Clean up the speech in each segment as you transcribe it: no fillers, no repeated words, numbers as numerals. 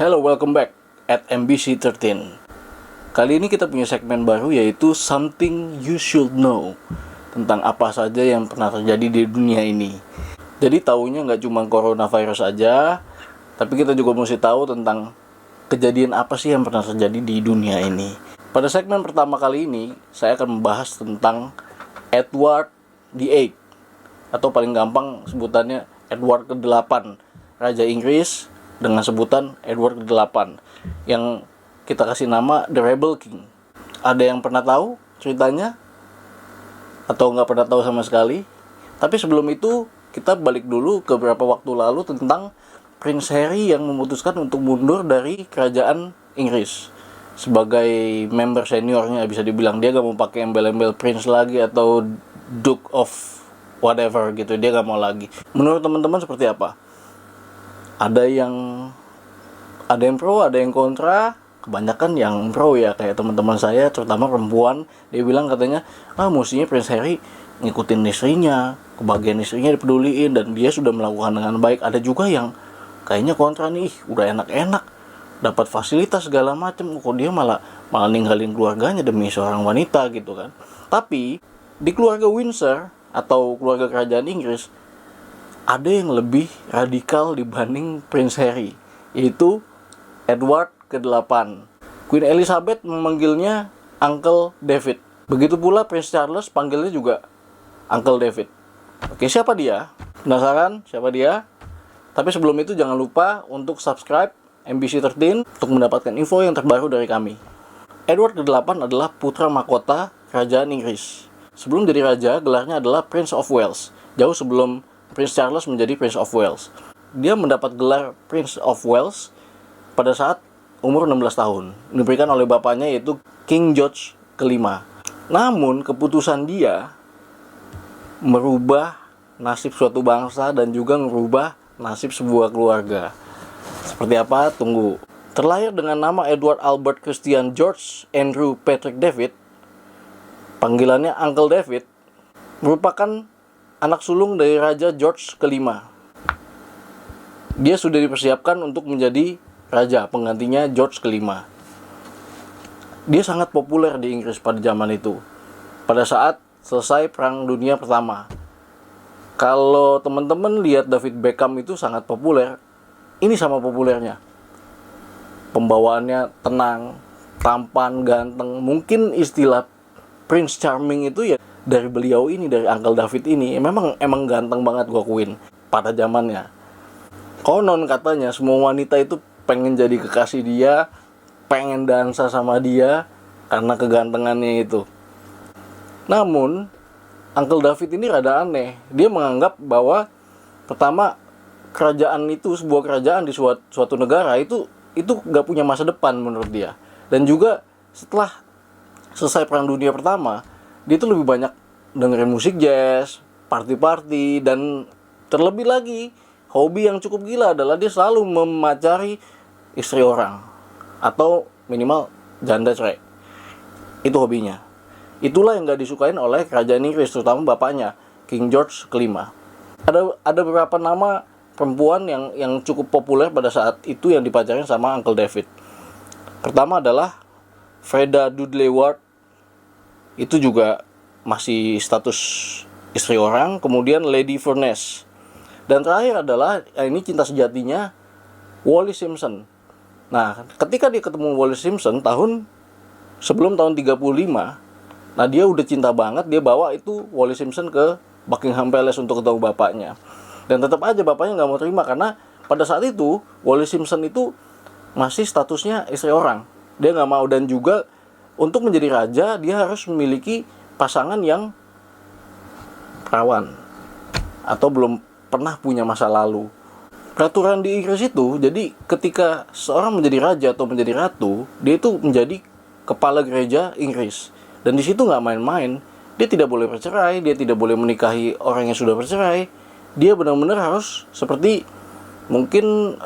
Hello, welcome back at MBC 13. Kali ini kita punya segmen baru yaitu Something You Should Know, tentang apa saja yang pernah terjadi di dunia ini. Jadi taunya nggak cuma coronavirus aja, tapi kita juga mesti tahu tentang kejadian apa sih yang pernah terjadi di dunia ini. Pada segmen pertama kali ini, saya akan membahas tentang Edward VIII, atau paling gampang sebutannya Edward ke-8, Raja Inggris dengan sebutan Edward ke-8, yang kita kasih nama The Rebel King. Ada yang pernah tahu ceritanya? Atau nggak pernah tahu sama sekali? Tapi sebelum itu, kita balik dulu ke beberapa waktu lalu tentang Prince Harry yang memutuskan untuk mundur dari kerajaan Inggris. Sebagai member seniornya, bisa dibilang dia gak mau pakai embel-embel Prince lagi atau Duke of whatever gitu, dia gak mau lagi. Menurut teman-teman seperti apa? Ada yang pro, ada yang kontra. Kebanyakan yang pro ya, kayak teman-teman saya, terutama perempuan. Dia bilang katanya, mestinya Prince Harry ngikutin istrinya, kebahagiaan istrinya dipeduliin, dan dia sudah melakukan dengan baik. Ada juga yang kayaknya kontra nih, udah enak-enak, dapat fasilitas segala macam, kok dia malah ninggalin keluarganya demi seorang wanita gitu kan. Tapi di keluarga Windsor atau keluarga kerajaan Inggris ada yang lebih radikal dibanding Prince Harry, yaitu Edward ke-8. Queen Elizabeth memanggilnya Uncle David. Begitu pula Prince Charles panggilnya juga Uncle David. Oke, siapa dia? Penasaran siapa dia? Tapi sebelum itu jangan lupa untuk subscribe MBC 13 untuk mendapatkan info yang terbaru dari kami. Edward ke-8 adalah putra mahkota kerajaan Inggris. Sebelum jadi raja, gelarnya adalah Prince of Wales, jauh sebelum Prince Charles menjadi Prince of Wales. Dia mendapat gelar Prince of Wales pada saat umur 16 tahun. Diberikan oleh bapaknya, yaitu King George ke-5. Namun keputusan dia merubah nasib suatu bangsa dan juga merubah nasib sebuah keluarga. Seperti apa? Tunggu. Terlahir dengan nama Edward Albert Christian George Andrew Patrick David, panggilannya Uncle David, merupakan anak sulung dari Raja George ke-5. Dia sudah dipersiapkan untuk menjadi raja penggantinya George ke-5. Dia sangat populer di Inggris pada zaman itu, pada saat selesai Perang Dunia Pertama. Kalau teman-teman lihat David Beckham itu sangat populer, ini sama populernya. Pembawaannya tenang, tampan, ganteng. Mungkin istilah Prince Charming itu ya dari beliau ini, dari Uncle David ini. Emang ganteng banget, gua akuin pada zamannya. Konon katanya semua wanita itu pengen jadi kekasih dia, pengen dansa sama dia karena kegantengannya itu. Namun Uncle David ini rada aneh. Dia menganggap bahwa pertama, kerajaan itu, sebuah kerajaan di suatu negara itu gak punya masa depan menurut dia. Dan juga setelah selesai Perang Dunia Pertama, dia itu lebih banyak dengerin musik jazz, party-party, dan terlebih lagi hobi yang cukup gila adalah dia selalu memacari istri orang, atau minimal janda cerai. Itu hobinya. Itulah yang gak disukain oleh kerajaan Inggris, terutama bapaknya, King George ke-5. Ada beberapa nama perempuan yang cukup populer pada saat itu yang dipacarin sama Uncle David. Pertama adalah Freda Dudley Ward. Itu juga masih status istri orang. Kemudian Lady Furness. Dan terakhir adalah, ini cinta sejatinya, Wallis Simpson. Nah, ketika dia ketemu Wallis Simpson sebelum tahun 35, nah dia udah cinta banget, dia bawa itu Wallis Simpson ke Buckingham Palace untuk ketemu bapaknya. Dan tetap aja bapaknya nggak mau terima, karena pada saat itu Wallis Simpson itu masih statusnya istri orang. Dia nggak mau, dan juga untuk menjadi raja dia harus memiliki pasangan yang perawan atau belum pernah punya masa lalu. Peraturan di Inggris itu, jadi ketika seorang menjadi raja atau menjadi ratu, dia itu menjadi kepala gereja Inggris. Dan di situ nggak main-main. Dia tidak boleh bercerai, dia tidak boleh menikahi orang yang sudah bercerai. Dia benar-benar harus seperti mungkin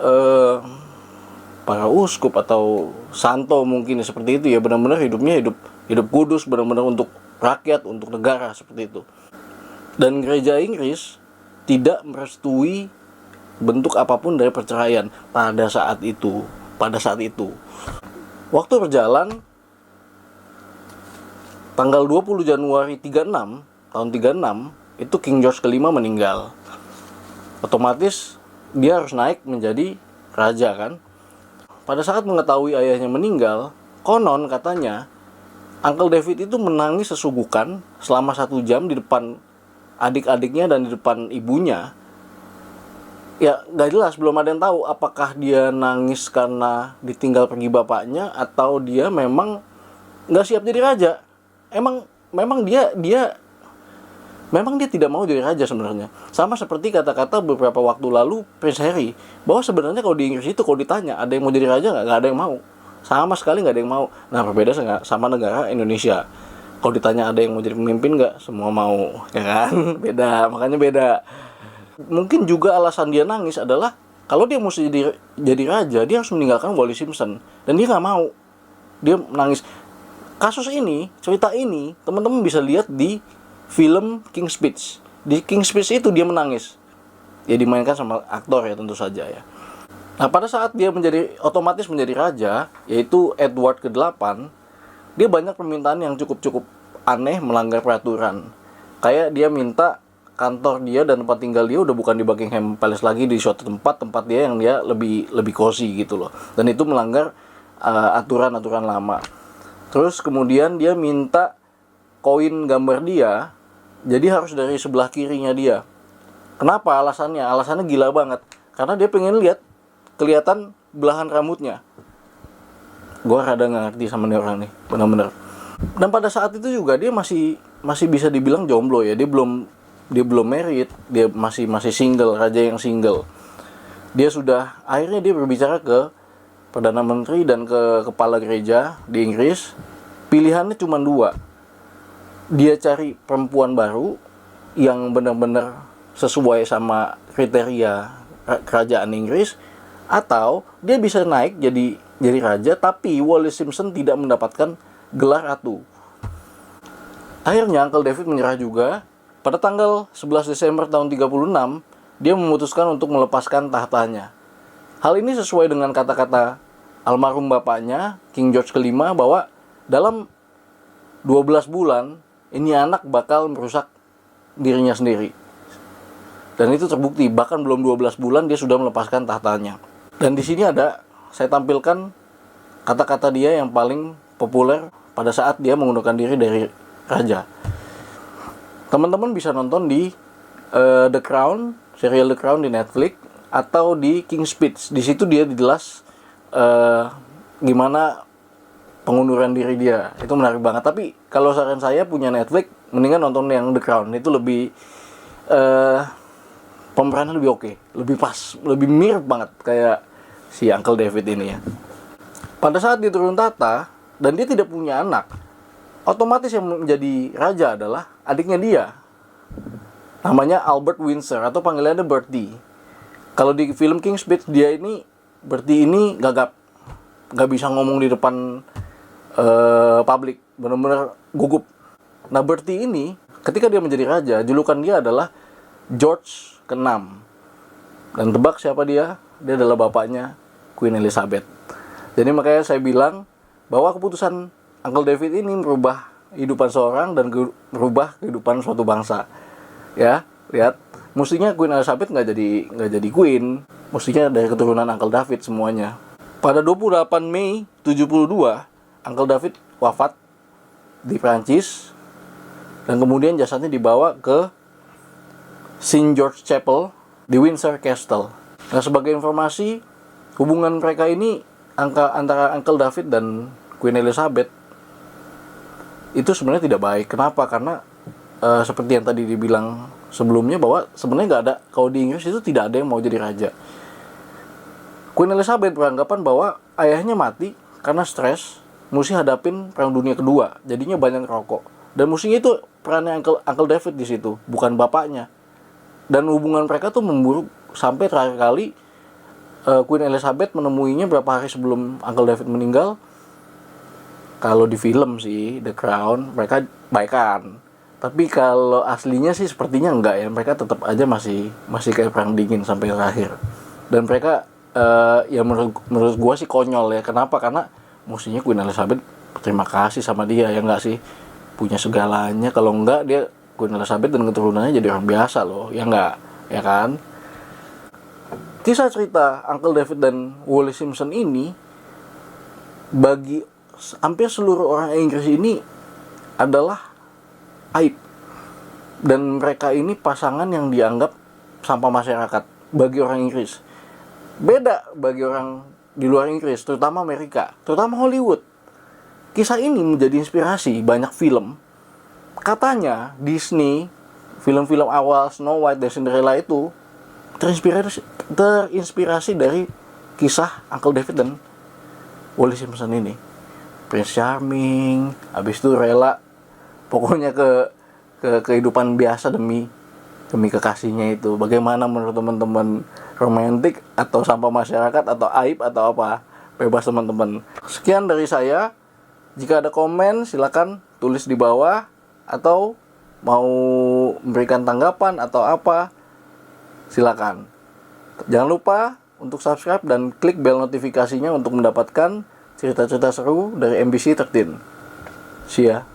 para uskup atau santo mungkin seperti itu ya, benar-benar hidupnya hidup kudus, benar-benar untuk rakyat, untuk negara, seperti itu. Dan gereja Inggris tidak merestui bentuk apapun dari perceraian pada saat itu. pada saat itu. Waktu berjalan, tanggal 20 Januari 36, tahun 36, itu King George kelima meninggal. Otomatis dia harus naik menjadi raja kan. Pada saat mengetahui ayahnya meninggal, konon katanya Uncle David itu menangis sesugukan selama 1 jam di depan adik-adiknya dan di depan ibunya. Ya gak jelas, belum ada yang tahu apakah dia nangis karena ditinggal pergi bapaknya atau dia memang gak siap jadi raja. Memang dia tidak mau jadi raja sebenarnya. Sama seperti kata-kata beberapa waktu lalu Prince Harry, bahwa sebenarnya kalau di Inggris itu kalau ditanya ada yang mau jadi raja nggak ada yang mau. Sama sekali nggak ada yang mau. Nah berbeda sama negara Indonesia. Kalau ditanya ada yang mau jadi pemimpin nggak, semua mau, ya kan? Beda, makanya beda. Mungkin juga alasan dia nangis adalah kalau dia mesti jadi raja, dia harus meninggalkan Wallis Simpson, dan dia nggak mau. Dia nangis. Kasus ini, cerita ini, teman-teman bisa lihat di film King's Speech. Di King's Speech itu dia menangis. Ya dimainkan sama aktor ya tentu saja ya. Nah pada saat dia otomatis menjadi raja, yaitu Edward ke-8, dia banyak permintaan yang cukup aneh, melanggar peraturan. Kayak dia minta kantor dia dan tempat tinggal dia udah bukan di Buckingham Palace lagi, di suatu tempat dia yang dia lebih cozy gitu loh. Dan itu melanggar aturan-aturan lama. Terus kemudian dia minta koin gambar dia jadi harus dari sebelah kirinya dia. Kenapa alasannya? Alasannya gila banget. Karena dia pengen lihat kelihatan belahan rambutnya. Gue rada gak ngerti sama nih orang nih, benar-benar. Dan pada saat itu juga dia masih bisa dibilang jomblo ya. Dia belum married, dia masih single, raja yang single. Akhirnya dia berbicara ke Perdana Menteri dan ke kepala gereja di Inggris. Pilihannya cuma 2. Dia cari perempuan baru yang benar-benar sesuai sama kriteria kerajaan Inggris, atau dia bisa naik jadi raja tapi Wallis Simpson tidak mendapatkan gelar ratu. Akhirnya Uncle David menyerah juga. Pada tanggal 11 Desember tahun 36, dia memutuskan untuk melepaskan tahtanya. Hal ini sesuai dengan kata-kata almarhum bapaknya, King George kelima, bahwa dalam 12 bulan ini anak bakal merusak dirinya sendiri. Dan itu terbukti, bahkan belum 12 bulan dia sudah melepaskan tahtanya. Dan di sini saya tampilkan kata-kata dia yang paling populer pada saat dia mengundurkan diri dari raja. Teman-teman bisa nonton di The Crown, serial The Crown di Netflix, atau di King's Speech. Di situ dia jelas gimana pengunduran diri dia. Itu menarik banget. Tapi kalau saran saya punya Netflix, mendingan nonton yang The Crown. Itu lebih pemerannya lebih oke, lebih pas, lebih mirip banget kayak si Uncle David ini ya. Pada saat dia turun tahta dan dia tidak punya anak, otomatis yang menjadi raja adalah adiknya dia. Namanya Albert Windsor atau panggilannya Bertie. Kalau di film King's Speech Bertie ini gagap, gak bisa ngomong di depan publik, benar-benar gugup. Nah Bertie ini ketika dia menjadi raja, julukan dia adalah George ke-6. Dan tebak siapa dia? Dia adalah bapaknya Queen Elizabeth. Jadi makanya saya bilang bahwa keputusan Uncle David ini merubah kehidupan seorang dan merubah kehidupan suatu bangsa. Ya, lihat, mestinya Queen Elizabeth nggak jadi queen, mestinya dari keturunan Uncle David semuanya. Pada 28 Mei 72, Uncle David wafat di Prancis dan kemudian jasadnya dibawa ke St. George Chapel di Windsor Castle. Nah, sebagai informasi, hubungan mereka ini antara Uncle David dan Queen Elizabeth itu sebenarnya tidak baik. Kenapa? Karena seperti yang tadi dibilang sebelumnya, bahwa sebenarnya nggak ada, kalau di Inggris itu tidak ada yang mau jadi raja. Queen Elizabeth beranggapan bahwa ayahnya mati karena stres, mesti hadapin Perang Dunia Kedua, jadinya banyak rokok. Dan mestinya itu perannya Uncle David di situ, bukan bapaknya. Dan hubungan mereka tuh memburuk sampai terakhir kali Queen Elizabeth menemuinya berapa hari sebelum Uncle David meninggal. Kalau di film sih The Crown mereka baikan, tapi kalau aslinya sih sepertinya enggak ya. Mereka tetap aja masih kayak perang dingin sampai terakhir. Dan mereka ya menurut gue sih konyol ya. Kenapa? Karena mestinya Queen Elizabeth berterima kasih sama dia, ya nggak sih, punya segalanya. Kalau nggak, dia Queen Elizabeth dan keturunannya jadi orang biasa loh, ya nggak, ya kan. Kisah cerita Uncle David dan Wallis Simpson ini bagi hampir seluruh orang Inggris ini adalah aib, dan mereka ini pasangan yang dianggap sampah masyarakat bagi orang Inggris. Beda bagi orang di luar Inggris, terutama Amerika, terutama Hollywood. Kisah ini menjadi inspirasi banyak film. Katanya Disney, film-film awal Snow White dan Cinderella itu terinspirasi dari kisah Uncle David dan Wallis Simpson ini. Prince Charming, habis itu rela pokoknya ke kehidupan biasa demi kekasihnya itu. Bagaimana menurut teman-teman, romantik atau sampah masyarakat atau aib atau apa? Bebas teman-teman. Sekian dari saya. Jika ada komen silakan tulis di bawah, atau mau memberikan tanggapan atau apa silakan. Jangan lupa untuk subscribe dan klik bel notifikasinya untuk mendapatkan cerita-cerita seru dari MBC 13. See ya.